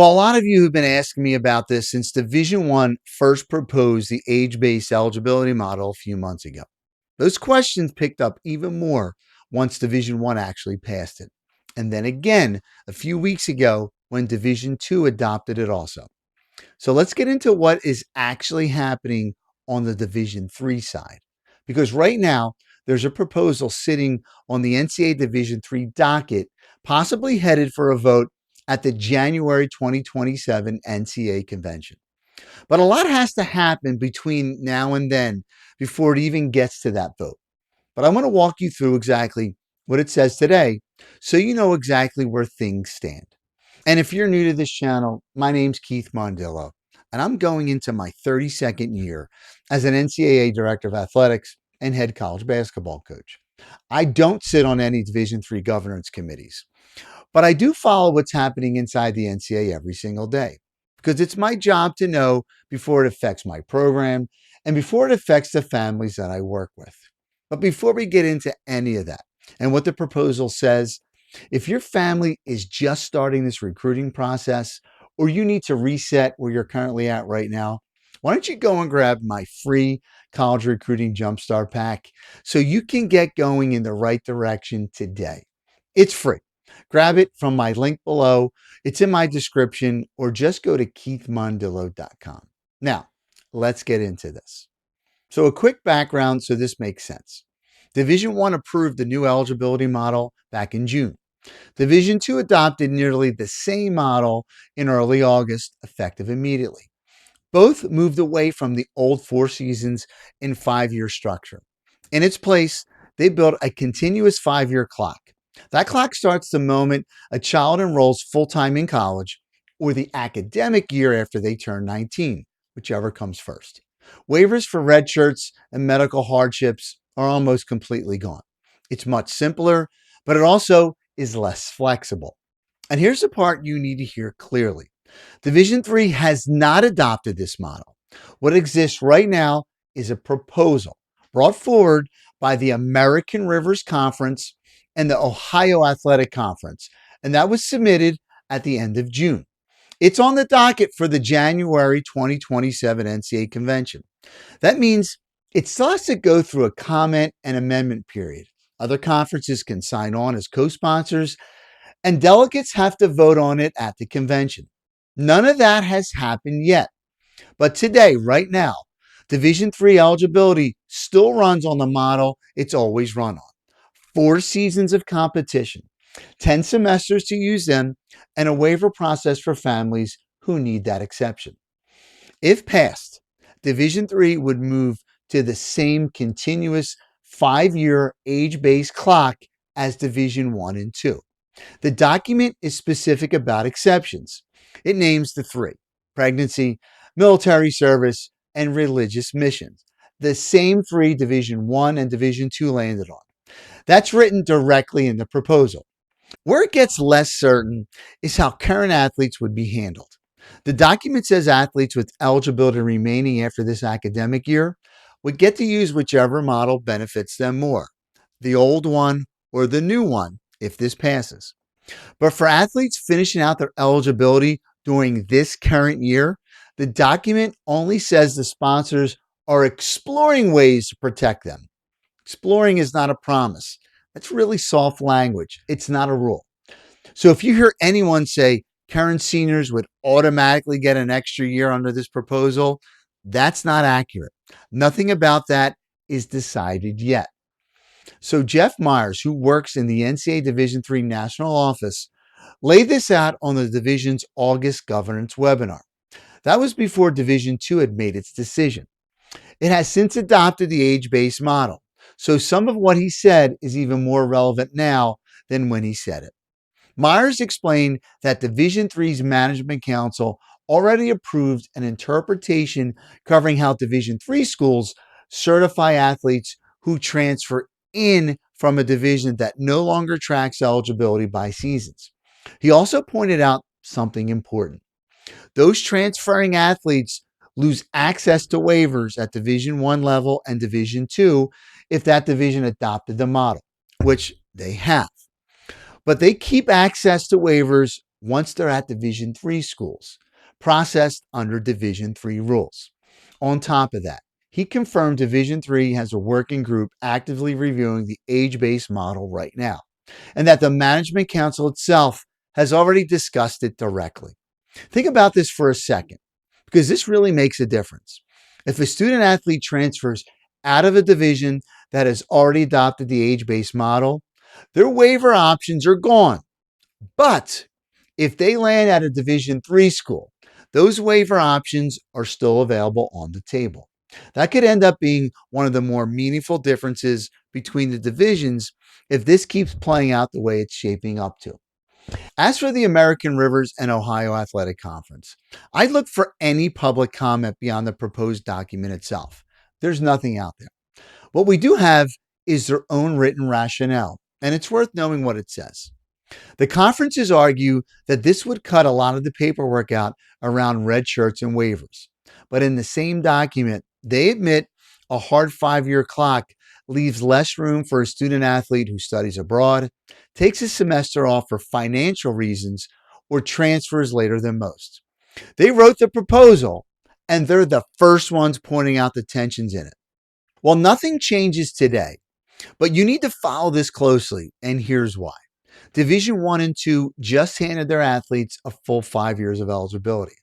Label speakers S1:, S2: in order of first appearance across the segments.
S1: Well, a lot of you have been asking me about this since Division One first proposed the age-based eligibility model a few months ago. Those questions picked up even more once Division One actually passed it. And then again, a few weeks ago when Division Two adopted it also. So let's get into what is actually happening on the Division Three side. Because right now, there's a proposal sitting on the NCAA Division Three docket, possibly headed for a vote at the January 2027 NCAA convention. But a lot has to happen between now and then before it even gets to that vote. But I want to walk you through exactly what it says today so you know exactly where things stand. And if you're new to this channel, my name's Keith Mondillo, and I'm going into my 32nd year as an NCAA Director of Athletics and head college basketball coach. I don't sit on any Division III governance committees, but I do follow what's happening inside the NCAA every single day because it's my job to know before it affects my program and before it affects the families that I work with. But before we get into any of that and what the proposal says, if your family is just starting this recruiting process or you need to reset where you're currently at right now, why don't you go and grab my free college recruiting jumpstart pack so you can get going in the right direction today? It's free. Grab it from my link below. It's in my description, or just go to keithmondillo.com. Now, let's get into this. So a quick background so this makes sense. Division 1 approved the new eligibility model back in June. Division 2 adopted nearly the same model in early August, effective immediately. Both moved away from the old 4 seasons and 5-year structure. In its place, they built a continuous 5-year clock. That clock starts the moment a child enrolls full-time in college or the academic year after they turn 19, whichever comes first. Waivers for red shirts and medical hardships are almost completely gone. It's much simpler, but it also is less flexible. And here's the part you need to hear clearly. Division 3 has not adopted this model. What exists right now is a proposal brought forward by the American Rivers Conference and the Ohio Athletic Conference, and that was submitted at the end of June. It's on the docket for the January 2027 NCAA convention. That means it still has to go through a comment and amendment period. Other conferences can sign on as co-sponsors, and delegates have to vote on it at the convention. None of that has happened yet. But today, right now, Division III eligibility still runs on the model it's always run on. 4 seasons of competition, 10 semesters to use them, and a waiver process for families who need that exception. If passed, Division III would move to the same continuous 5-year age-based clock as Division I and II. The document is specific about exceptions. It names the 3: pregnancy, military service, and religious missions. The same 3 Division I and Division II landed on. That's written directly in the proposal. Where it gets less certain is how current athletes would be handled. The document says athletes with eligibility remaining after this academic year would get to use whichever model benefits them more, the old one or the new one, if this passes. But for athletes finishing out their eligibility during this current year, the document only says the sponsors are exploring ways to protect them. Exploring is not a promise. That's really soft language. It's not a rule. So if you hear anyone say current seniors would automatically get an extra year under this proposal, that's not accurate. Nothing about that is decided yet. So Jeff Myers, who works in the NCAA Division III National Office, laid this out on the division's August governance webinar. That was before Division II had made its decision. It has since adopted the age-based model, so some of what he said is even more relevant now than when he said it. Myers explained that Division III's Management Council already approved an interpretation covering how Division III schools certify athletes who transfer in from a division that no longer tracks eligibility by seasons. He also pointed out something important. Those transferring athletes lose access to waivers at Division I level and Division II if that division adopted the model, which they have. But they keep access to waivers once they're at Division III schools, processed under Division III rules. On top of that, he confirmed Division III has a working group actively reviewing the age-based model right now, and that the Management Council itself has already discussed it directly. Think about this for a second, because this really makes a difference. If a student athlete transfers out of a division that has already adopted the age-based model, their waiver options are gone. But if they land at a Division III school, those waiver options are still available on the table. That could end up being one of the more meaningful differences between the divisions if this keeps playing out the way it's shaping up to. As for the American Rivers and Ohio Athletic Conference, I look for any public comment beyond the proposed document itself. There's nothing out there. What we do have is their own written rationale, and it's worth knowing what it says. The conferences argue that this would cut a lot of the paperwork out around red shirts and waivers. But in the same document, they admit a hard 5-year clock leaves less room for a student athlete who studies abroad, takes a semester off for financial reasons, or transfers later than most. They wrote the proposal, and they're the first ones pointing out the tensions in it. Well, nothing changes today, but you need to follow this closely, and here's why. Division 1 and 2 just handed their athletes a full 5 years of eligibility.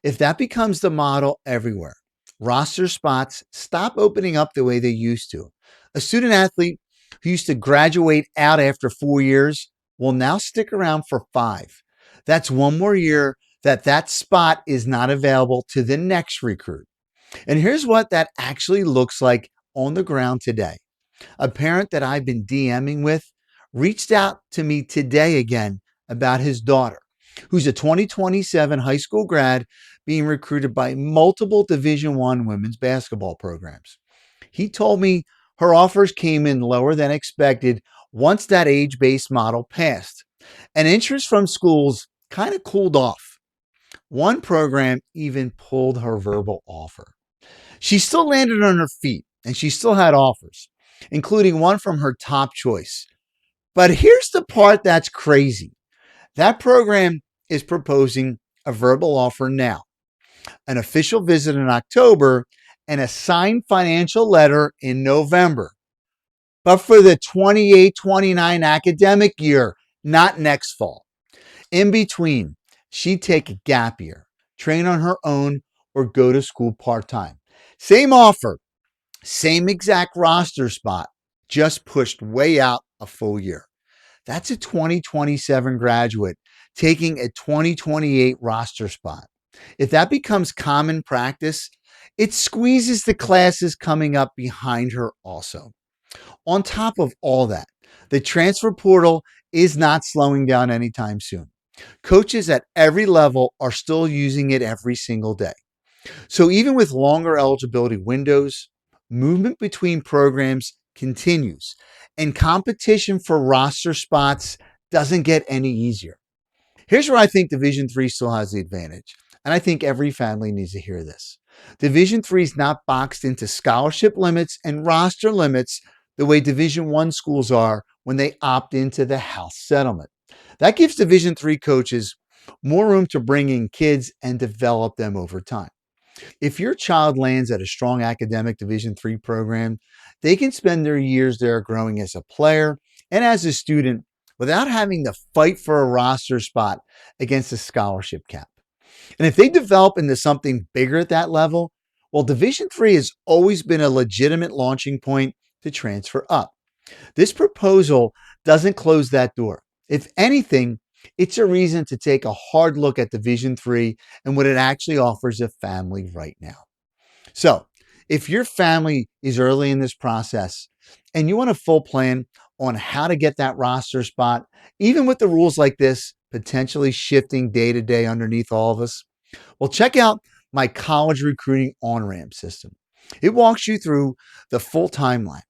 S1: If that becomes the model everywhere, roster spots stop opening up the way they used to. A student athlete who used to graduate out after 4 years will now stick around for 5. That's one more year that spot is not available to the next recruit. And here's what that actually looks like on the ground today. A parent that I've been DMing with reached out to me today again about his daughter, who's a 2027 high school grad being recruited by multiple Division I women's basketball programs. He told me her offers came in lower than expected once that age-based model passed, and interest from schools kind of cooled off. One program even pulled her verbal offer. She still landed on her feet, and she still had offers, including one from her top choice. But here's the part that's crazy. That program is proposing a verbal offer now, an official visit in October, and a signed financial letter in November. But for the 28-29 academic year, not next fall. In between, she'd take a gap year, train on her own, or go to school part-time. Same offer, same exact roster spot, just pushed way out a full year. That's a 2027 graduate taking a 2028 roster spot. If that becomes common practice, it squeezes the classes coming up behind her also. On top of all that, the transfer portal is not slowing down anytime soon. Coaches at every level are still using it every single day. So even with longer eligibility windows, movement between programs continues, and competition for roster spots doesn't get any easier. Here's where I think Division III still has the advantage, and I think every family needs to hear this. Division III is not boxed into scholarship limits and roster limits the way Division I schools are when they opt into the house settlement. That gives Division III coaches more room to bring in kids and develop them over time. If your child lands at a strong academic Division III program, they can spend their years there growing as a player and as a student without having to fight for a roster spot against a scholarship cap. And if they develop into something bigger at that level, well, Division III has always been a legitimate launching point to transfer up. This proposal doesn't close that door. If anything, it's a reason to take a hard look at Division III and what it actually offers a family right now. So, if your family is early in this process and you want a full plan on how to get that roster spot, even with the rules like this potentially shifting day to day underneath all of us, well, check out my college recruiting on-ramp system. It walks you through the full timeline,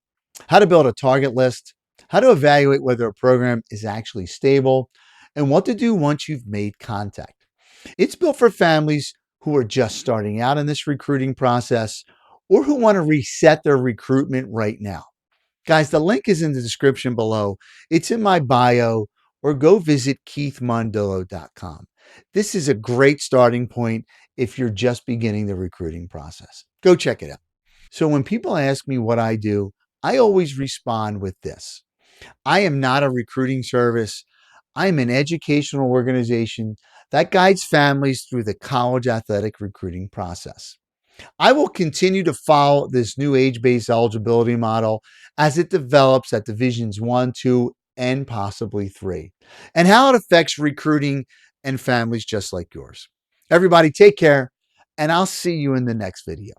S1: how to build a target list, how to evaluate whether a program is actually stable, and what to do once you've made contact. It's built for families who are just starting out in this recruiting process or who want to reset their recruitment right now. Guys, the link is in the description below. It's in my bio, or go visit keithmondillo.com. This is a great starting point if you're just beginning the recruiting process. Go check it out. So when people ask me what I do, I always respond with this. I am not a recruiting service. I am an educational organization that guides families through the college athletic recruiting process. I will continue to follow this new age-based eligibility model as it develops at divisions 1, 2, and possibly 3, and how it affects recruiting and families just like yours. Everybody take care, and I'll see you in the next video.